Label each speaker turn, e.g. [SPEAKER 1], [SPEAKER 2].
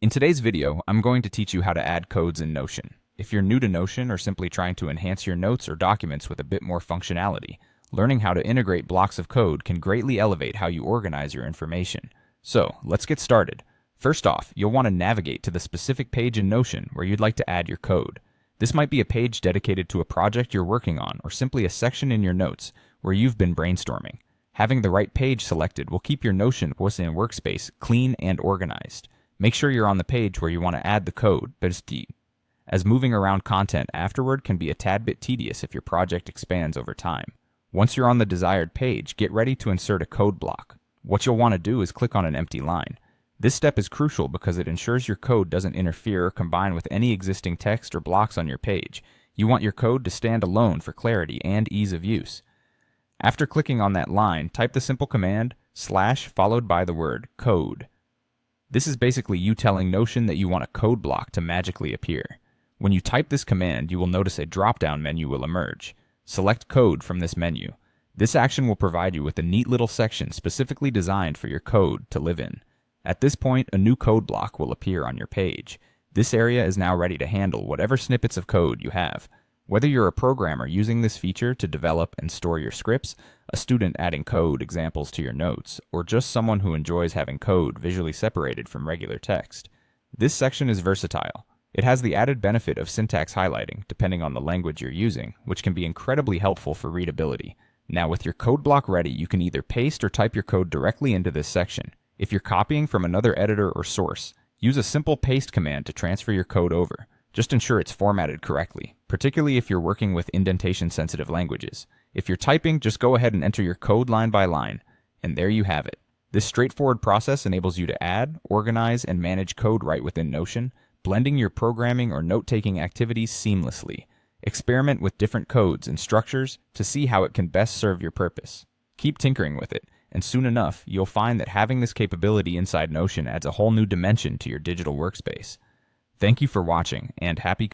[SPEAKER 1] In today's video, I'm going to teach you how to add codes in Notion. If you're new to Notion or simply trying to enhance your notes or documents with a bit more functionality, learning how to integrate blocks of code can greatly elevate how you organize your information. So, let's get started. First off, you'll want to navigate to the specific page in Notion where you'd like to add your code. This might be a page dedicated to a project you're working on or simply a section in your notes where you've been brainstorming. Having the right page selected will keep your Notion workspace clean and organized. Make sure you're on the page where you want to add the code, as moving around content afterward can be a tad bit tedious if your project expands over time. Once you're on the desired page, get ready to insert a code block. What you'll want to do is click on an empty line. This step is crucial because it ensures your code doesn't interfere or combine with any existing text or blocks on your page. You want your code to stand alone for clarity and ease of use. After clicking on that line, type the simple command / followed by the word code. This is basically you telling Notion that you want a code block to magically appear. When you type this command, you will notice a drop-down menu will emerge. Select code from this menu. This action will provide you with a neat little section specifically designed for your code to live in. At this point, a new code block will appear on your page. This area is now ready to handle whatever snippets of code you have. Whether you're a programmer using this feature to develop and store your scripts, a student adding code examples to your notes, or just someone who enjoys having code visually separated from regular text, this section is versatile. It has the added benefit of syntax highlighting, depending on the language you're using, which can be incredibly helpful for readability. Now, with your code block ready, you can either paste or type your code directly into this section. If you're copying from another editor or source, use a simple paste command to transfer your code over. Just ensure it's formatted correctly, particularly if you're working with indentation-sensitive languages. If you're typing, just go ahead and enter your code line by line, and there you have it. This straightforward process enables you to add, organize, and manage code right within Notion, blending your programming or note-taking activities seamlessly. Experiment with different codes and structures to see how it can best serve your purpose. Keep tinkering with it, and soon enough, you'll find that having this capability inside Notion adds a whole new dimension to your digital workspace. Thank you for watching, and happy